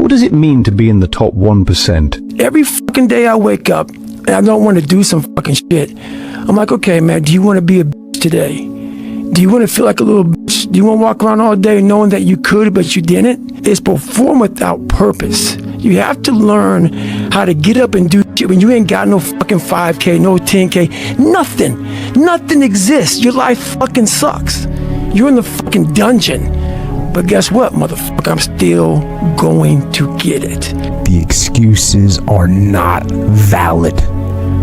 What does it mean to be in the top 1%? Every fucking day I wake up and I don't want to do some fucking shit. I'm like, okay, man, do you want to be a bitch today? Do you want to feel like a little bitch? Do you want to walk around all day knowing that you could, but you didn't? It's perform without purpose. You have to learn how to get up and do shit when you ain't got no fucking 5K, no 10K, nothing. Nothing exists. Your life fucking sucks. You're in the fucking dungeon. But guess what, motherfucker? I'm still going to get it. The excuses are not valid.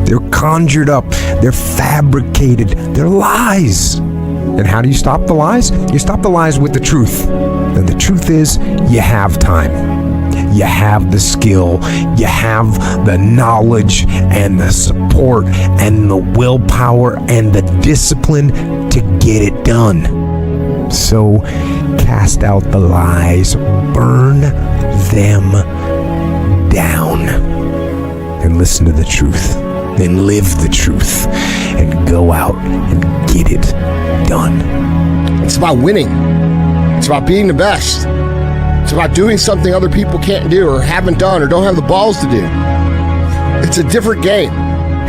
They're conjured up. They're fabricated. They're lies. And how do you stop the lies? You stop the lies with the truth. And the truth is, you have time. You have the skill, you have the knowledge and the support and the willpower and the discipline to get it done. So cast out the lies, burn them down, and listen to the truth, and live the truth, and go out and get it done. It's about winning. It's about being the best. It's about doing something other people can't do or haven't done or don't have the balls to do. It's a different game.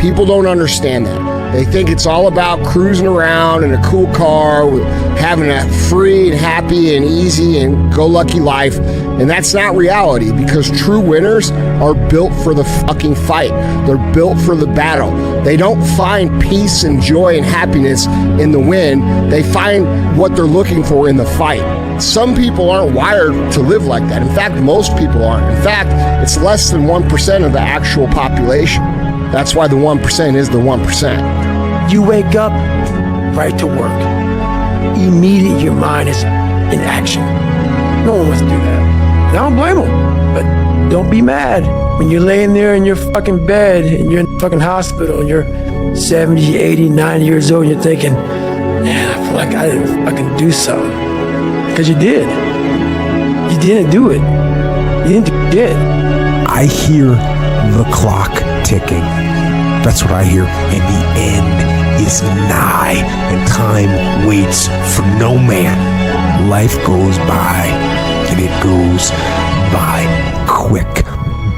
People don't understand that. They think it's all about cruising around in a cool car, having a free and happy and easy and go-lucky life. And that's not reality, because true winners are built for the fucking fight. They're built for the battle. They don't find peace and joy and happiness in the win. They find what they're looking for in the fight. Some people aren't wired to live like that. In fact, most people aren't. In fact, it's less than 1% of the actual population. That's why the 1% is the 1%. You wake up, right to work. Immediately your mind is in action. No one wants to do that. And I don't blame them. But don't be mad when you're laying there in your fucking bed and you're in the fucking hospital and you're 70, 80, 90 years old and you're thinking, man, I feel like I didn't fucking do something. Because you did. You didn't do it. You didn't do shit. I hear the clock ticking. That's what I hear. And the end is nigh, and time waits for no man. Life goes by, and it goes by quick.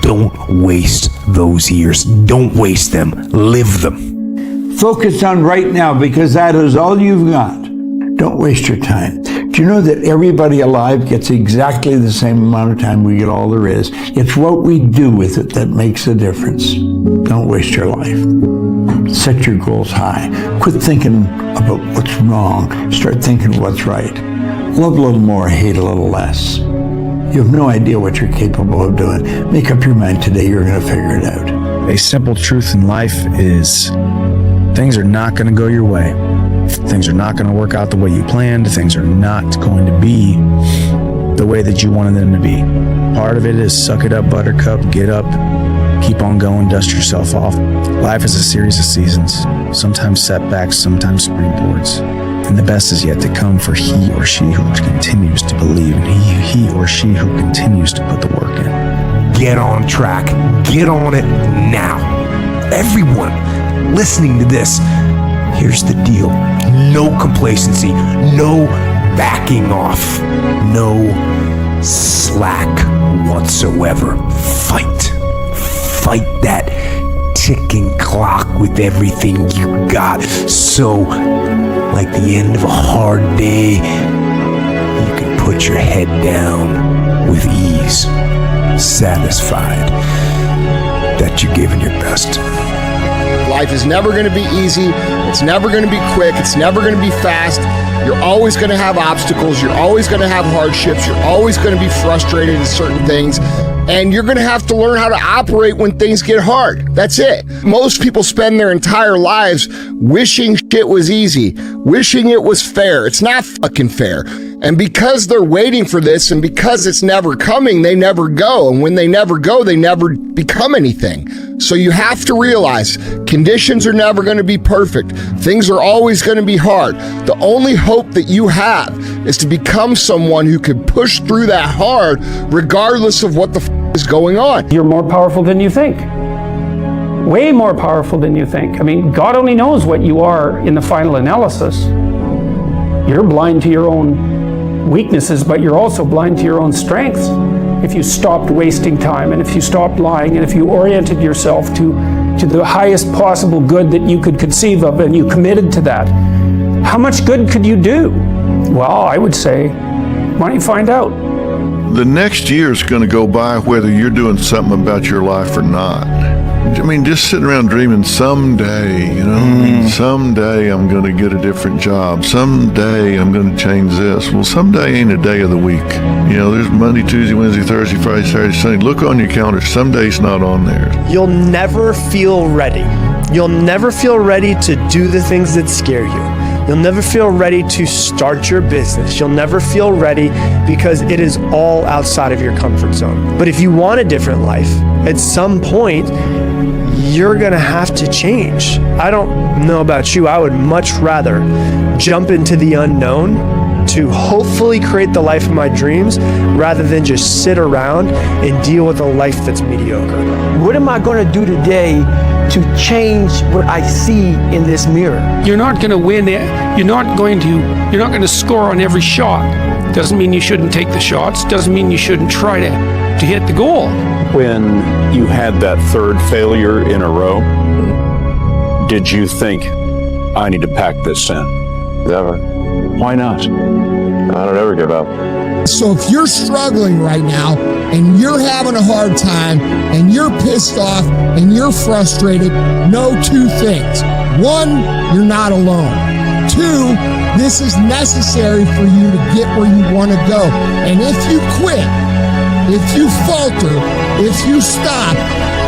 Don't waste those years. Don't waste them. Live them. Focus on right now, because that is all you've got. Don't waste your time. Do you know that everybody alive gets exactly the same amount of time we get? All there is. It's what we do with it that makes a difference. Don't waste your life. Set your goals high. Quit thinking about what's wrong. Start thinking what's right. Love a little more, hate a little less. You have no idea what you're capable of doing. Make up your mind today. You're going to figure it out. A simple truth in life is things are not going to go your way. Things are not going to work out the way you planned. Things are not going to be the way that you wanted them to be. Part of it is suck it up, buttercup, get up, keep on going, dust yourself off. Life is a series of seasons, sometimes setbacks, sometimes springboards. And the best is yet to come for he or she who continues to believe, and he or she who continues to put the work in. Get on track. Get on it now. Everyone listening to this, here's the deal. No complacency, no backing off, no slack whatsoever. Fight that ticking clock with everything you got. So, like the end of a hard day, you can put your head down with ease, satisfied that you're giving your best. Life is never going to be easy. It's never going to be quick. It's never going to be fast. You're always going to have obstacles. You're always going to have hardships. You're always going to be frustrated in certain things. And you're going to have to learn how to operate when things get hard. That's it. Most people spend their entire lives wishing shit was easy, wishing it was fair. It's not fucking fair. And because they're waiting for this, and because it's never coming, they never go. And when they never go, they never become anything. So you have to realize conditions are never going to be perfect. Things are always going to be hard. The only hope that you have is to become someone who can push through that hard regardless of what the is going on. You're more powerful than you think. Way more powerful than you think. I mean, God only knows what you are in the final analysis. You're blind to your own weaknesses, but you're also blind to your own strengths. if you stopped wasting time, and if you stopped lying, and if you oriented yourself to the highest possible good that you could conceive of, and you committed to that, how much good could you do? Well, I would say, why don't you find out? The next year is going to go by whether you're doing something about your life or not. I mean, just sitting around dreaming someday, someday I'm going to get a different job. Someday I'm going to change this. Well, someday ain't a day of the week. There's Monday, Tuesday, Wednesday, Thursday, Friday, Saturday, Sunday. Look on your calendar. Some days not on there. You'll never feel ready. You'll never feel ready to do the things that scare you. You'll never feel ready to start your business. You'll never feel ready because it is all outside of your comfort zone. But if you want a different life, at some point, you're gonna have to change. I don't know about you, I would much rather jump into the unknown to hopefully create the life of my dreams rather than just sit around and deal with a life that's mediocre. What am I going to do today to change what I see in this mirror? You're not going to win it. You're not going to score on every shot. Doesn't mean you shouldn't take the shots. Doesn't mean you shouldn't try to hit the goal. When you had that third failure in a row, did you think, I need to pack this in? Never. Why not? I don't ever give up. So if you're struggling right now and you're having a hard time and you're pissed off and you're frustrated, know two things. One, you're not alone. Two, this is necessary for you to get where you want to go. And if you quit, if you falter, if you stop,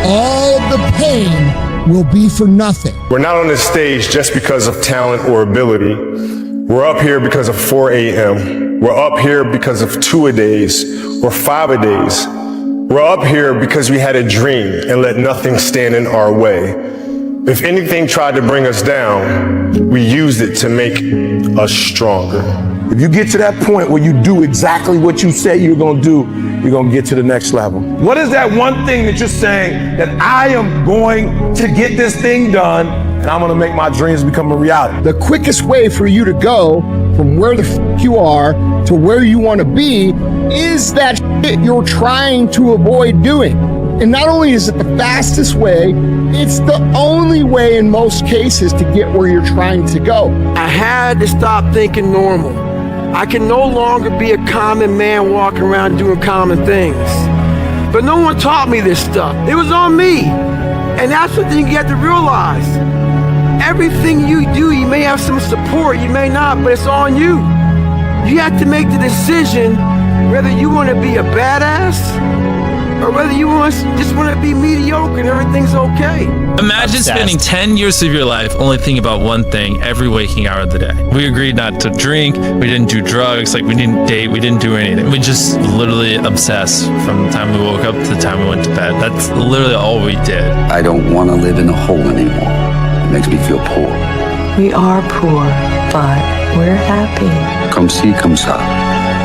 all of the pain will be for nothing. We're not on this stage just because of talent or ability. We're up here because of 4 a.m. We're up here because of 2-a-days or 5-a-days. We're up here because we had a dream and let nothing stand in our way. If anything tried to bring us down, we used it to make us stronger. If you get to that point where you do exactly what you say you're going to do, you're going to get to the next level. What is that one thing that you're saying that I am going to get this thing done and I'm going to make my dreams become a reality? The quickest way for you to go from where the f you are to where you want to be is that shit you're trying to avoid doing. And not only is it the fastest way, it's the only way in most cases to get where you're trying to go. I had to stop thinking normal. I can no longer be a common man walking around doing common things. But no one taught me this stuff. It was on me. And that's the thing you have to realize. Everything you do, you may have some support, you may not, but it's on you. You have to make the decision whether you want to be a badass or whether you just want to be mediocre and everything's okay. Imagine spending 10 years of your life only thinking about one thing every waking hour of the day. We agreed not to drink, we didn't do drugs, we didn't date, we didn't do anything. We just literally obsessed from the time we woke up to the time we went to bed. That's literally all we did. I don't want to live in a hole anymore. It makes me feel poor. We are poor, but we're happy. Come see, come saw.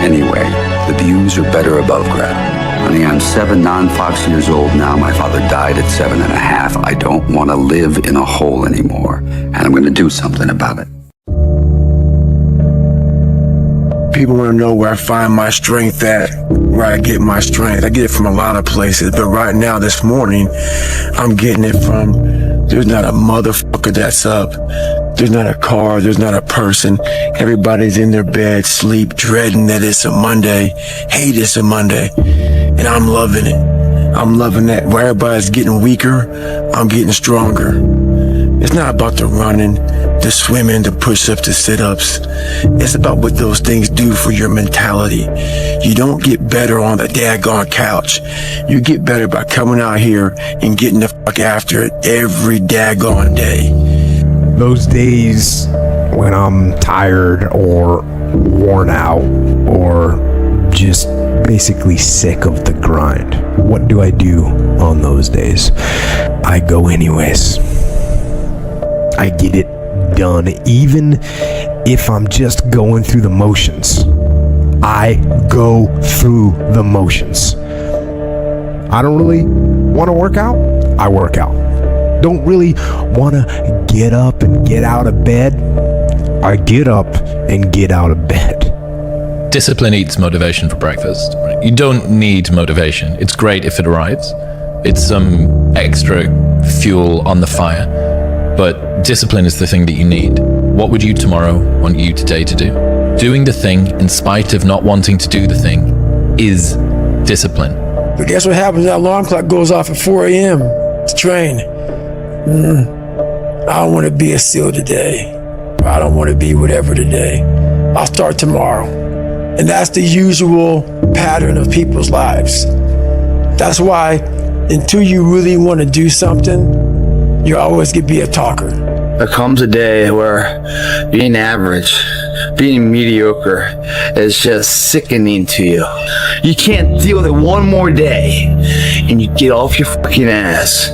Anyway, the views are better above ground. Honey, I'm 7 non-Fox years old now. My father died at 7.5. I don't want to live in a hole anymore, and I'm going to do something about it. People want to know where I find my strength at, where I get my strength. I get it from a lot of places, but right now, this morning, I'm getting it from, there's not a motherfucker that's up. There's not a car, there's not a person. Everybody's in their bed, sleep, dreading that it's a Monday. Hate it's a Monday. And I'm loving it. I'm loving that. Where everybody's getting weaker, I'm getting stronger. It's not about the running, the swimming, the push-ups, the sit-ups. It's about what those things do for your mentality. You don't get better on the daggone couch. You get better by coming out here and getting the fuck after it every daggone day. Those days when I'm tired or worn out or just basically sick of the grind, what do I do on those days? I go anyways. I get it done, even if I'm just going through the motions. I go through the motions. I don't really want to work out. I work out. Don't really want to get up and get out of bed. I get up and get out of bed. discipline eats motivation for breakfast. Right? You don't need motivation. It's great if it arrives. It's some extra fuel on the fire. But discipline is the thing that you need. What would you tomorrow want you today to do? Doing the thing in spite of not wanting to do the thing is discipline. But guess what happens? That alarm clock goes off at 4 a.m. to train. I don't want to be a SEAL today. I don't want to be whatever today. I'll start tomorrow. And that's the usual pattern of people's lives. That's why until you really want to do something, you're always going to be a talker. There comes a day where being average, being mediocre is just sickening to you. You can't deal with it one more day, and you get off your fucking ass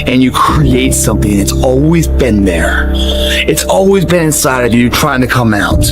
and you create something that's always been there. It's always been inside of you trying to come out,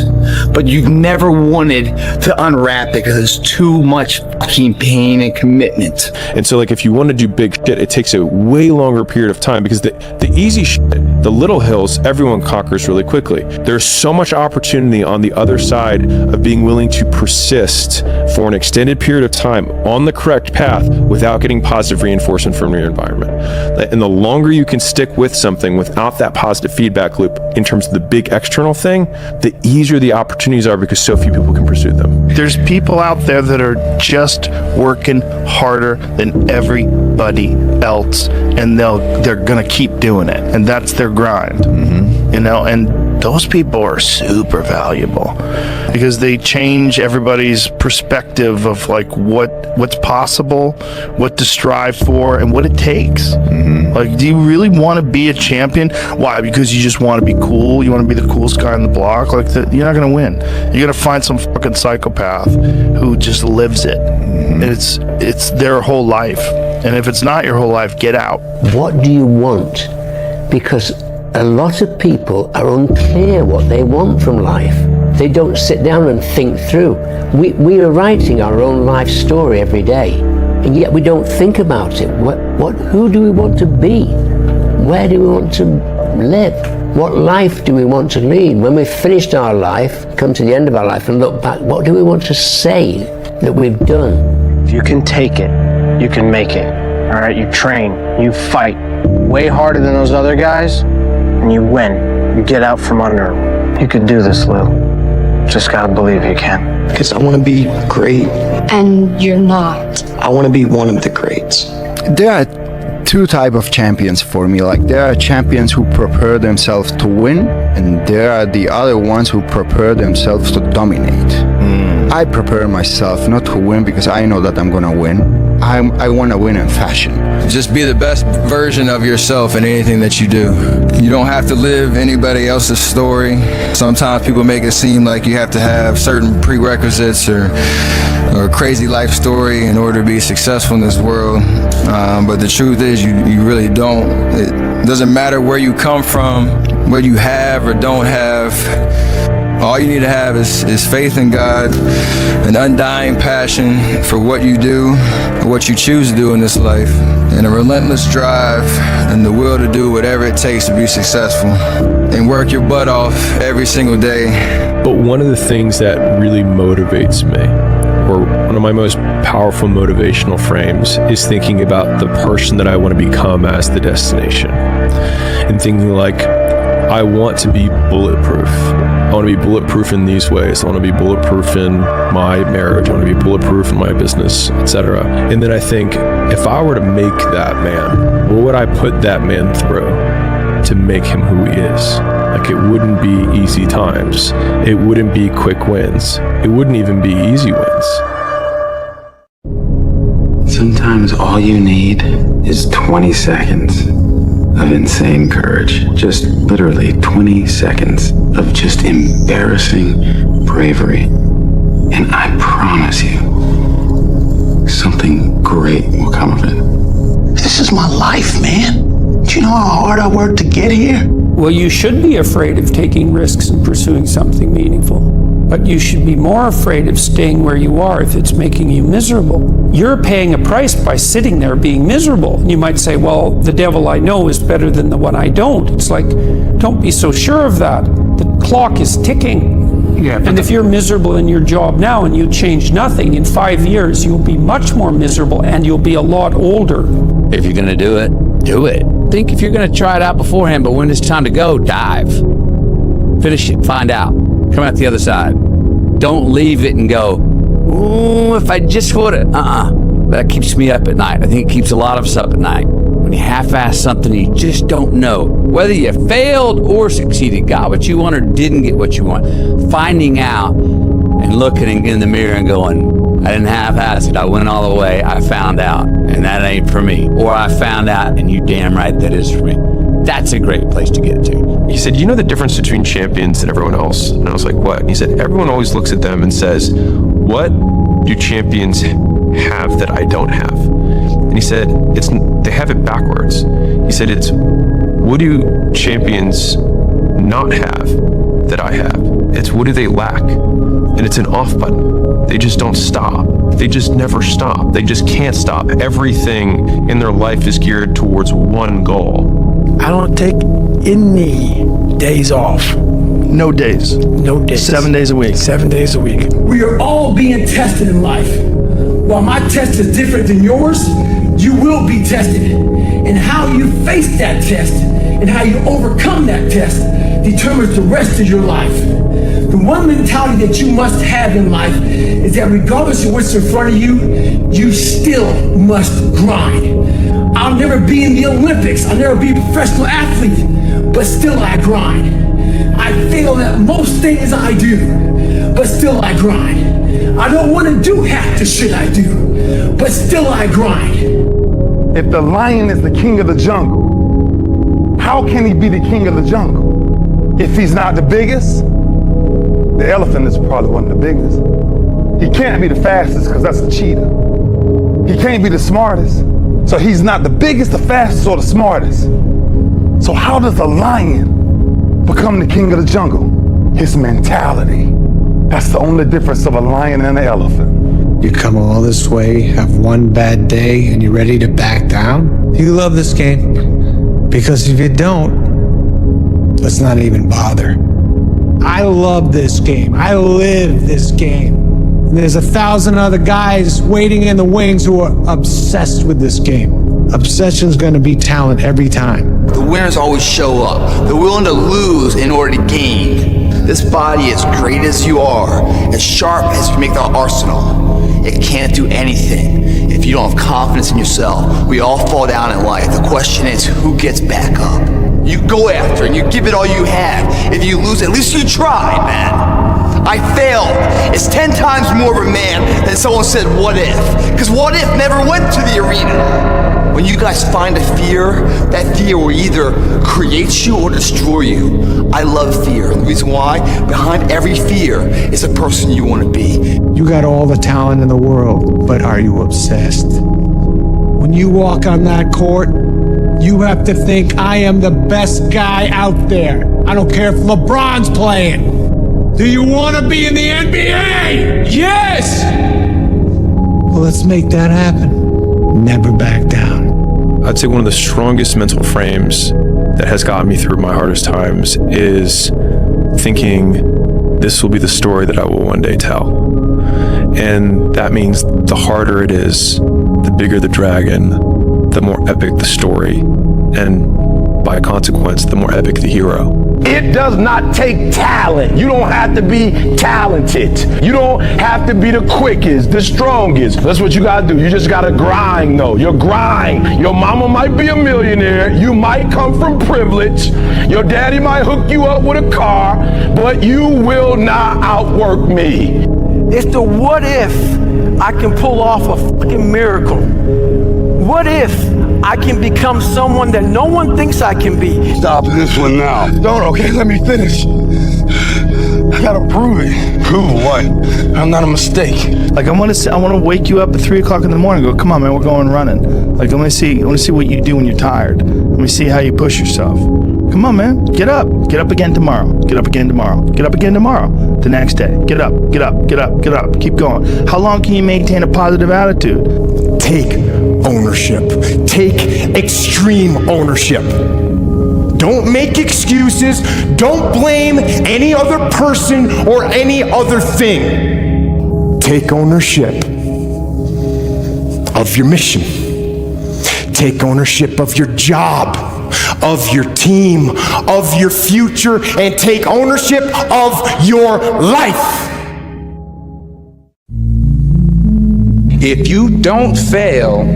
but you've never wanted to unwrap it because it's too much fucking pain and commitment. And so like if you want to do big shit, it takes a way longer period of time, because the easy shit, the little hills, everyone conquers really quickly. There's so much opportunity on the other side of being willing to persist for an extended period of time on the correct path without getting positive reinforcement from your environment. And the longer you can stick with something without that positive feedback loop in terms of the big external thing, the easier the opportunities are, because so few people can pursue them. There's people out there that are just working harder than everybody else, and they're gonna keep doing it, and that's their grind. You know, and those people are super valuable because they change everybody's perspective of like what's possible, what to strive for, and what it takes. Like, do you really want to be a champion? Why? Because you just want to be cool? You want to be the coolest guy on the block? Like, you're not gonna win. You're gonna find some fucking psychopath who just lives it. And it's their whole life. And if it's not your whole life, get out. What do you want? Because a lot of people are unclear what they want from life. They don't sit down and think through. We are writing our own life story every day, and yet we don't think about it. Who do we want to be? Where do we want to live? What life do we want to lead? When we've finished our life, come to the end of our life and look back, what do we want to say that we've done? If you can take it, you can make it. All right, you train, you fight way harder than those other guys, and you win. You get out from under them. You could do this, Lou. Just gotta believe you can. Because I want to be great. And you're not. I want to be one of the greats. There are two types of champions for me. Like, there are champions who prepare themselves to win, and there are the other ones who prepare themselves to dominate. I prepare myself not to win because I know that I'm gonna win. I want to win in fashion. Just be the best version of yourself in anything that you do. You don't have to live anybody else's story. Sometimes people make it seem like you have to have certain prerequisites or a crazy life story in order to be successful in this world. But the truth is you really don't. It doesn't matter where you come from, what you have or don't have. All you need to have is faith in God, an undying passion for what you do, what you choose to do in this life, and a relentless drive and the will to do whatever it takes to be successful and work your butt off every single day. But one of the things that really motivates me, or one of my most powerful motivational frames, is thinking about the person that I want to become as the destination. And thinking like, I want to be bulletproof. I want to be bulletproof in these ways. I want to be bulletproof in my marriage. I want to be bulletproof in my business, etc. And then I think, if I were to make that man, what would I put that man through to make him who he is? Like, it wouldn't be easy times. It wouldn't be quick wins. It wouldn't even be easy wins. Sometimes all you need is 20 seconds of insane courage. Just literally 20 seconds of just embarrassing bravery. And I promise you, something great will come of it. This is my life, man. Do you know how hard I worked to get here? Well, you should be afraid of taking risks and pursuing something meaningful. But you should be more afraid of staying where you are if it's making you miserable. You're paying a price by sitting there being miserable. You might say, well, the devil I know is better than the one I don't. It's like, don't be so sure of that. The clock is ticking. And if you're miserable in your job now and you change nothing, in 5 years you'll be much more miserable and you'll be a lot older. If you're gonna do it, do it. Think if you're gonna try it out beforehand, but when it's time to go, dive. Finish it, find out. Come out the other side. Don't leave it and go, ooh, if I just would've. That keeps me up at night. I think it keeps a lot of us up at night. When you half-ass something, you just don't know. Whether you failed or succeeded, got what you want or didn't get what you want. Finding out and looking in the mirror and going, I didn't half-ass it. I went all the way. I found out, and that ain't for me. Or I found out, and you damn right that is for me. That's a great place to get to. He said, you know the difference between champions and everyone else? And I was like, what? And he said, everyone always looks at them and says, what do champions have that I don't have? And he said, they have it backwards. He said, it's, what do champions not have that I have? It's, what do they lack? And it's an off button. They just don't stop. They just never stop. They just can't stop. Everything in their life is geared towards one goal. I don't take any days off. No days. No days. 7 days a week. 7 days a week. We are all being tested in life. While my test is different than yours, you will be tested. And how you face that test and how you overcome that test determines the rest of your life. The one mentality that you must have in life is that regardless of what's in front of you, you still must grind. I'll never be in the Olympics, I'll never be a professional athlete, but still I grind. I fail at most things I do, but still I grind. I don't want to do half the shit I do, but still I grind. If the lion is the king of the jungle, how can he be the king of the jungle? If he's not the biggest, the elephant is probably one of the biggest. He can't be the fastest because that's a cheetah. He can't be the smartest. So he's not the biggest, the fastest, or the smartest. So how does a lion become the king of the jungle? His mentality. That's the only difference of a lion and an elephant. You come all this way, have one bad day, and you're ready to back down? You love this game. Because if you don't, let's not even bother. I love this game. I live this game. There's 1,000 other guys waiting in the wings who are obsessed with this game. Obsession's gonna be talent every time. The winners always show up. They're willing to lose in order to gain. This body, as great as you are, as sharp as you make the arsenal, it can't do anything if you don't have confidence in yourself. We all fall down in life. The question is, who gets back up? You go after and you give it all you have. If you lose, at least you tried, man. I failed. It's 10 times more of a man than someone said, what if? Because what if never went to the arena. When you guys find a fear, that fear will either create you or destroy you. I love fear. And the reason why, behind every fear is a person you want to be. You got all the talent in the world, but are you obsessed? When you walk on that court, you have to think, I am the best guy out there. I don't care if LeBron's playing. Do you want to be in the NBA? Yes! Well, let's make that happen. Never back down. I'd say one of the strongest mental frames that has gotten me through my hardest times is thinking this will be the story that I will one day tell. And that means the harder it is, the bigger the dragon, the more epic the story, and by consequence, the more epic the hero. It does not take talent. You don't have to be talented. You don't have to be the quickest, the strongest. That's what you gotta do. You just gotta grind, though. You grind. Your mama might be a millionaire. You might come from privilege. Your daddy might hook you up with a car, but you will not outwork me. It's the what if I can pull off a fucking miracle. What if I can become someone that no one thinks I can be? Stop this one now. Don't, okay, let me finish. I gotta prove it. Prove what? I'm not a mistake. Like I want to wake you up at 3 o'clock in the morning and go, come on, man, we're going running. Like I want to see what you do when you're tired. Let me see how you push yourself. Come on, man, get up again tomorrow. Get up again tomorrow. Get up again tomorrow. The next day, get up. Keep going. How long can you maintain a positive attitude? Take ownership. Take extreme ownership. Don't make excuses. Don't blame any other person or any other thing. Take ownership of your mission. Take ownership of your job, of your team, of your future, and take ownership of your life. If you don't fail,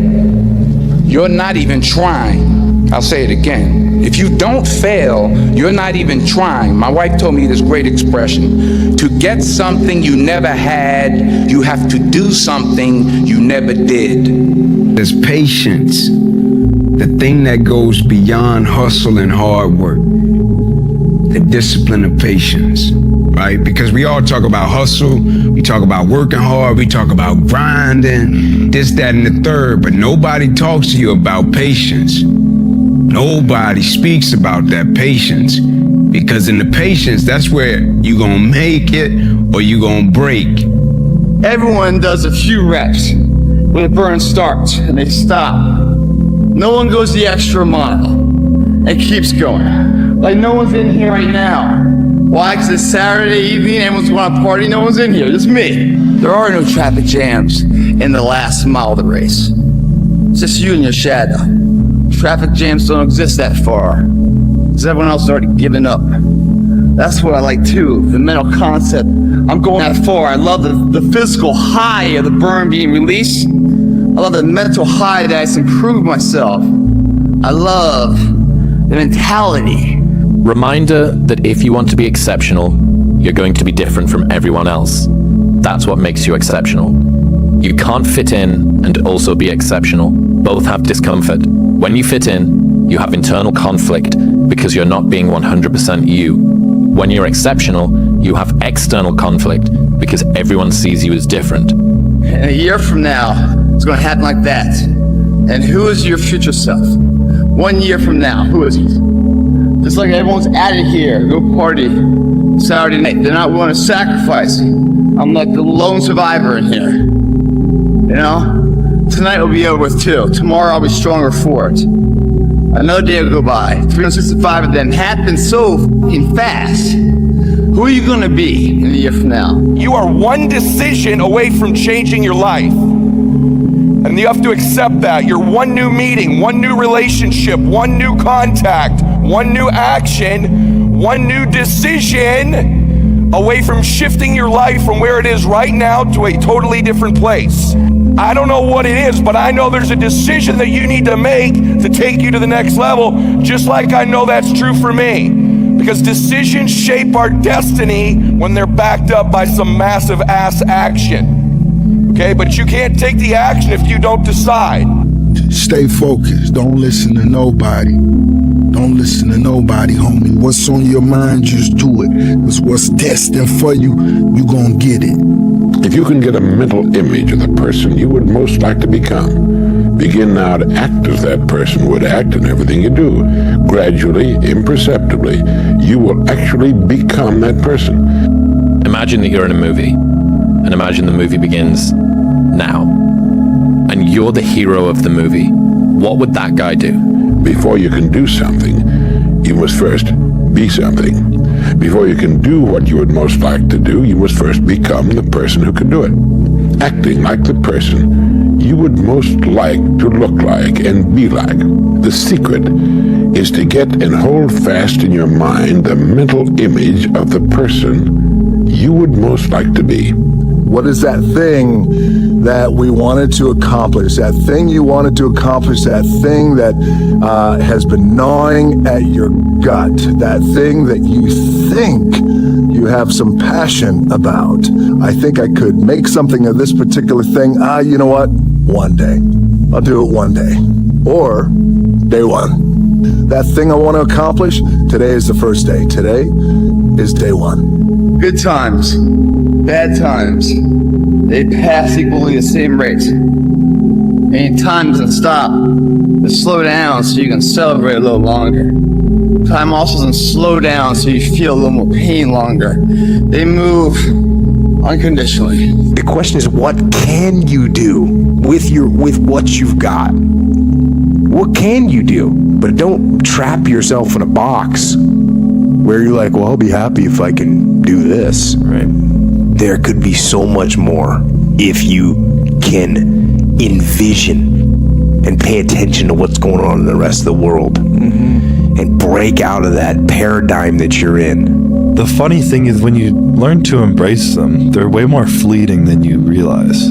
you're not even trying. I'll say it again. If you don't fail, you're not even trying. My wife told me this great expression. To get something you never had, you have to do something you never did. There's patience, the thing that goes beyond hustle and hard work. The discipline of patience, right? Because we all talk about hustle, we talk about working hard, we talk about grinding, this, that, and the third, but nobody talks to you about patience. Nobody speaks about that patience, because in the patience, that's where you're gonna make it or you're gonna break. Everyone does a few reps when the burn starts and they stop. No one goes the extra mile and keeps going. Like no one's in here right now. Why? Because it's Saturday evening, everyone's going to party, no one's in here, just me. There are no traffic jams in the last mile of the race. It's just you and your shadow. Traffic jams don't exist that far, because everyone else has already given up. That's what I like too, the mental concept. I'm going that far. I love the physical high of the burn being released. I love the mental high that I can prove myself. I love the mentality. Reminder that if you want to be exceptional, you're going to be different from everyone else. That's what makes you exceptional. You can't fit in and also be exceptional. Both have discomfort. When you fit in, you have internal conflict because you're not being 100% you. When you're exceptional, you have external conflict because everyone sees you as different. And a year from now, it's going to happen like that. And who is your future self? 1 year from now, who is he? Just like everyone's added here, go party Saturday night. They're not willing to sacrifice. I'm like the lone survivor in here. You know? Tonight will be over with too. Tomorrow I'll be stronger for it. Another day will go by. 365 of them happen so fucking fast. Who are you gonna be in a year from now? You are one decision away from changing your life. And you have to accept that. You're one new meeting, one new relationship, one new contact, one new action, one new decision away from shifting your life from where it is right now to a totally different place. I don't know what it is, but I know there's a decision that you need to make to take you to the next level, just like I know that's true for me. Because decisions shape our destiny when they're backed up by some massive ass action. Okay, but you can't take the action if you don't decide. Stay focused. Don't listen to nobody. Don't listen to nobody, homie. What's on your mind, just do it. Because what's destined for you, you gonna get it. If you can get a mental image of the person you would most like to become, begin now to act as that person would act in everything you do. Gradually, imperceptibly, you will actually become that person. Imagine that you're in a movie, and imagine the movie begins now, and you're the hero of the movie. What would that guy do? Before you can do something, you must first be something. Before you can do what you would most like to do, you must first become the person who can do it. Acting like the person you would most like to look like and be like. The secret is to get and hold fast in your mind the mental image of the person you would most like to be. What is that thing that we wanted to accomplish? That thing you wanted to accomplish, that thing that has been gnawing at your gut, that thing that you think you have some passion about. I think I could make something of this particular thing. You know what? One day. I'll do it one day. Or day one. That thing I want to accomplish, today is the first day. Today is day one. Good times, bad times, they pass equally the same rate. And time doesn't stop. They slow down so you can celebrate a little longer. Time also doesn't slow down so you feel a little more pain longer. They move unconditionally. The question is, what can you do with what you've got? What can you do? But don't trap yourself in a box where you're like, well, I'll be happy if I can do this. Right. There could be so much more if you can envision and pay attention to what's going on in the rest of the world, and break out of that paradigm that you're in. The funny thing is, when you learn to embrace them, they're way more fleeting than you realize.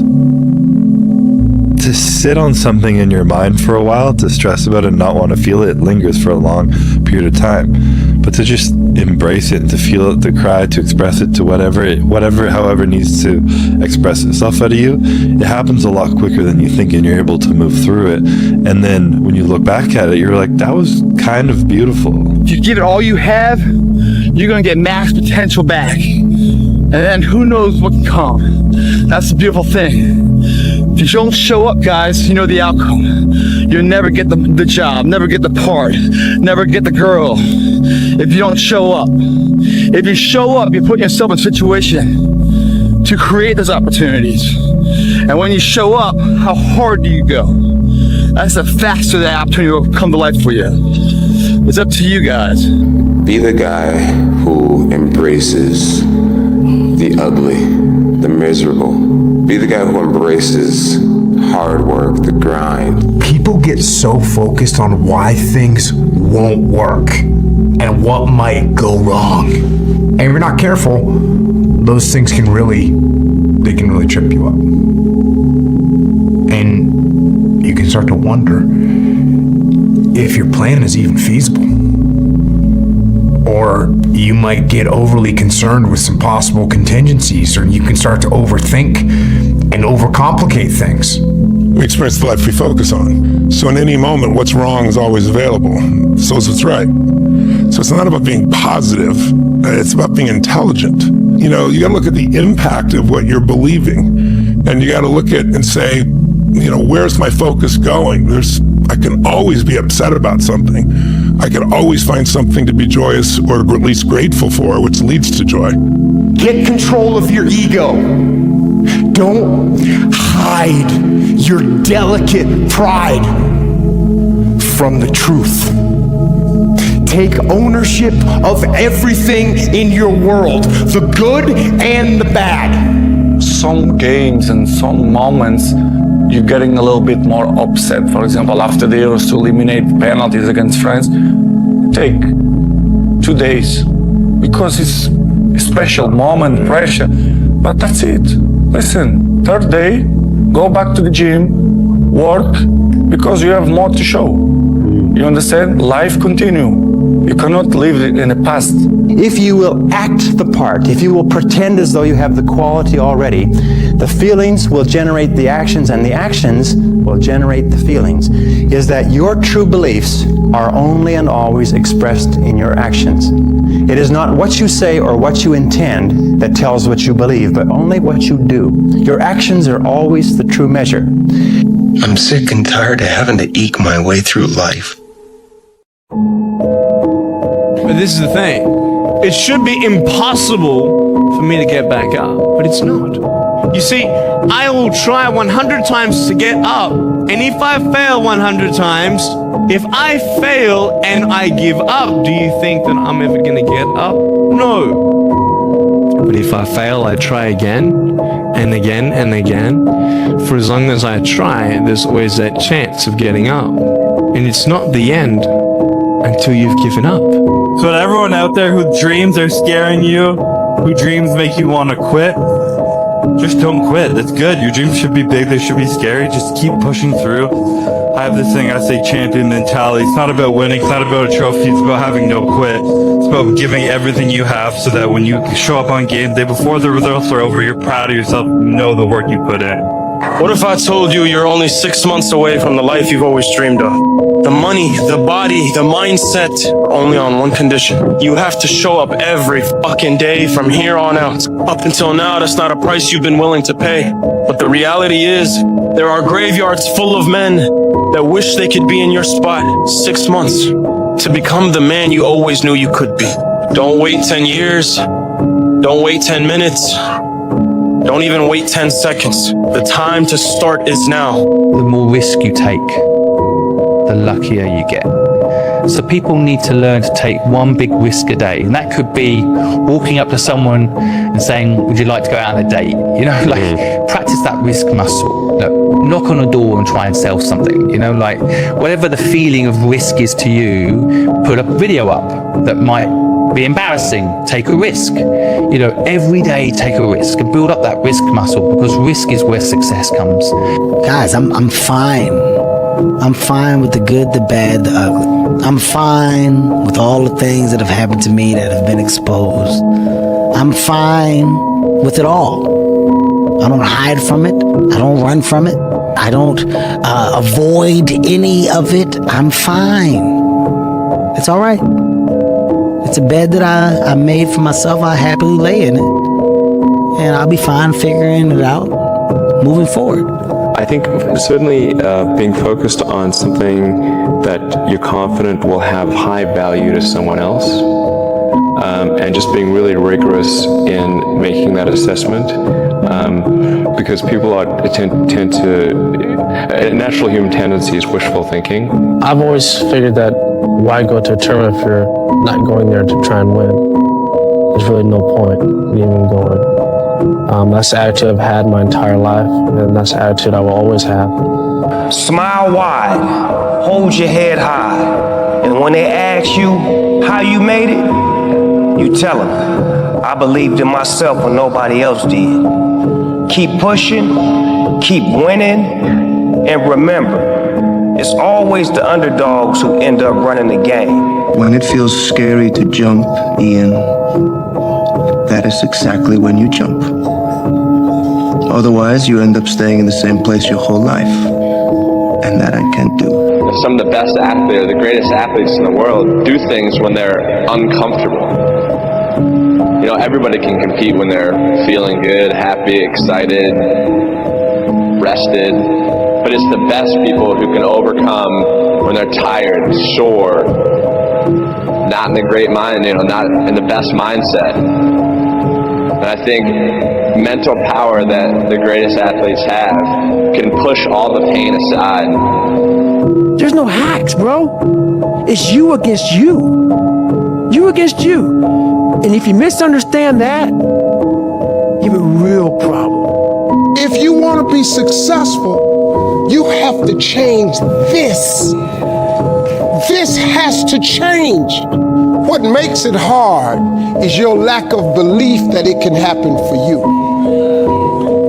To sit on something in your mind for a while, to stress about it and not want to feel it, lingers for a long period of time. But to just embrace it, to feel it, to cry, to express it, to however needs to express itself out of you, it happens a lot quicker than you think, and you're able to move through it. And then when you look back at it, you're like, that was kind of beautiful. If you give it all you have, you're going to get max potential back. And then who knows what can come. That's the beautiful thing. If you don't show up, guys, you know the outcome. You'll never get the job, never get the part, never get the girl. If you don't show up. If you show up, you're putting yourself in a situation to create those opportunities. And when you show up, how hard do you go? That's the faster that opportunity will come to life for you. It's up to you guys. Be the guy who embraces the ugly, the miserable. Be the guy who embraces hard work, the grind. People get so focused on why things won't work and what might go wrong. And if you're not careful, those things can really trip you up. And you can start to wonder if your plan is even feasible. Or you might get overly concerned with some possible contingencies, or you can start to overthink and overcomplicate things. We experience the life we focus on. So in any moment, what's wrong is always available. So is what's right. So it's not about being positive. It's about being intelligent. You know, you got to look at the impact of what you're believing. And you got to look at and say, you know, where's my focus going? I can always be upset about something. I can always find something to be joyous or at least grateful for, which leads to joy. Get control of your ego. Don't hide your delicate pride from the truth. Take ownership of everything in your world, the good and the bad. Some games and some moments you're getting a little bit more upset. For example, after the Euros to eliminate penalties against France, take 2 days because it's a special moment, pressure, but that's it. Listen, third day, go back to the gym, work, because you have more to show. You understand? Life continue. You cannot live in the past. If you will act the part, if you will pretend as though you have the quality already, the feelings will generate the actions, and the actions will generate the feelings. Is that your true beliefs are only and always expressed in your actions. It is not what you say or what you intend that tells what you believe, but only what you do. Your actions are always the true measure. I'm sick and tired of having to eke my way through life. But this is the thing. It should be impossible for me to get back up, but it's not. You see, I will try 100 times to get up, and if I fail 100 times, if I fail and I give up, do you think that I'm ever going to get up? No. But if I fail, I try again and again and again. For as long as I try, there's always that chance of getting up. And it's not the end until you've given up. So to everyone out there whose dreams are scaring you, whose dreams make you want to quit, just don't quit. That's good. Your dreams should be big. They should be scary. Just keep pushing through. I have this thing I say, champion mentality. It's not about winning. It's not about a trophy. It's about having no quit. It's about giving everything you have so that when you show up on game day, before the results are over, you're proud of yourself. You know the work you put in. What if I told you you're only 6 months away from the life you've always dreamed of? The money, the body, the mindset are only on one condition. You have to show up every fucking day from here on out. Up until now, that's not a price you've been willing to pay. But the reality is, there are graveyards full of men that wish they could be in your spot 6 months to become the man you always knew you could be. Don't wait 10 years. Don't wait 10 minutes. Don't even wait 10 seconds. The time to start is now. The more risk you take, the luckier you get. So people need to learn to take one big risk a day. And that could be walking up to someone and saying, would you like to go out on a date? You know, like practice that risk muscle. Knock on a door and try and sell something. You know, like whatever the feeling of risk is to you, put a video up that might be embarrassing. Take a risk. You know, every day take a risk and build up that risk muscle, because risk is where success comes. Guys, I'm fine. I'm fine with the good, the bad, the ugly. I'm fine with all the things that have happened to me that have been exposed. I'm fine with it all. I don't hide from it. I don't run from it. I don't avoid any of it. I'm fine. It's all right. It's a bed that I made for myself. I happily lay in it. And I'll be fine figuring it out, moving forward. I think certainly being focused on something that you're confident will have high value to someone else, and just being really rigorous in making that assessment, because people tend to, a natural human tendency is wishful thinking. I've always figured that why go to a tournament if you're not going there to try and win? There's really no point in even going. That's the attitude I've had my entire life, and that's the attitude I will always have. Smile wide, hold your head high, and when they ask you how you made it, you tell them, I believed in myself when nobody else did. Keep pushing, keep winning, and remember, it's always the underdogs who end up running the game. When it feels scary to jump, Ian, that is exactly when you jump. Otherwise, you end up staying in the same place your whole life. And that I can't do. Some of the best athletes, or the greatest athletes in the world, do things when they're uncomfortable. You know, everybody can compete when they're feeling good, happy, excited, rested. But it's the best people who can overcome when they're tired, sore, not in the great mind, you know, not in the best mindset. And I think mental power that the greatest athletes have can push all the pain aside. There's no hacks, bro. It's you against you. You against you. And if you misunderstand that, you have a real problem. If you want to be successful, you have to change this. This has to change. What makes it hard is your lack of belief that it can happen for you.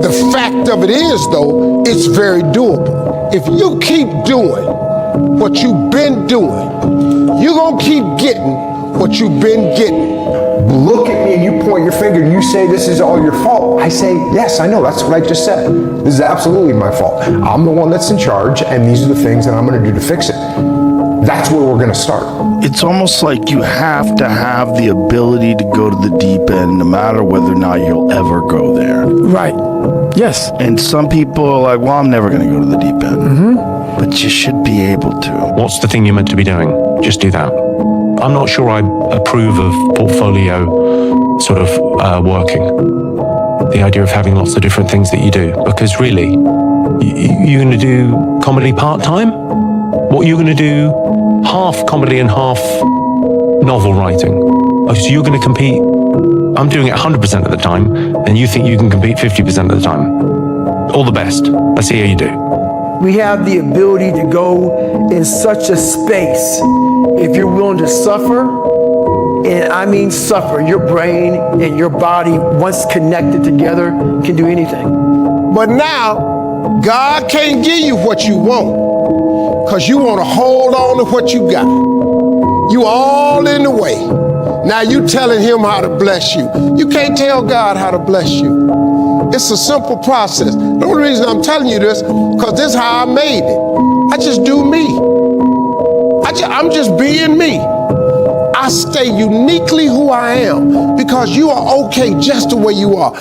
The fact of it is, though, it's very doable. If you keep doing what you've been doing, you're going to keep getting what you've been getting. Look at me and you point your finger and you say this is all your fault. I say, yes, I know, that's what I just said. This is absolutely my fault. I'm the one that's in charge, and these are the things that I'm going to do to fix it. That's where we're going to start. It's almost like you have to have the ability to go to the deep end, no matter whether or not you'll ever go there. Right. Yes. And some people are like, well, I'm never going to go to the deep end. Mm-hmm. But you should be able to. What's the thing you're meant to be doing? Just do that. I'm not sure I approve of portfolio sort of working. The idea of having lots of different things that you do. Because really, you're going to do comedy part-time? What are you going to do half comedy and half novel writing? Oh, so you're going to compete? I'm doing it 100% of the time, and you think you can compete 50% of the time. All the best. Let's see how you do. We have the ability to go in such a space if you're willing to suffer, and I mean suffer. Your brain and your body, once connected together, can do anything. But now, God can't give you what you want, because you want to hold on to what you got. You all in the way. Now you telling him how to bless you. You can't tell God how to bless you. It's a simple process. The only reason I'm telling you this, because this is how I made it. I just do me. I'm just being me. I stay uniquely who I am, because you are okay just the way you are.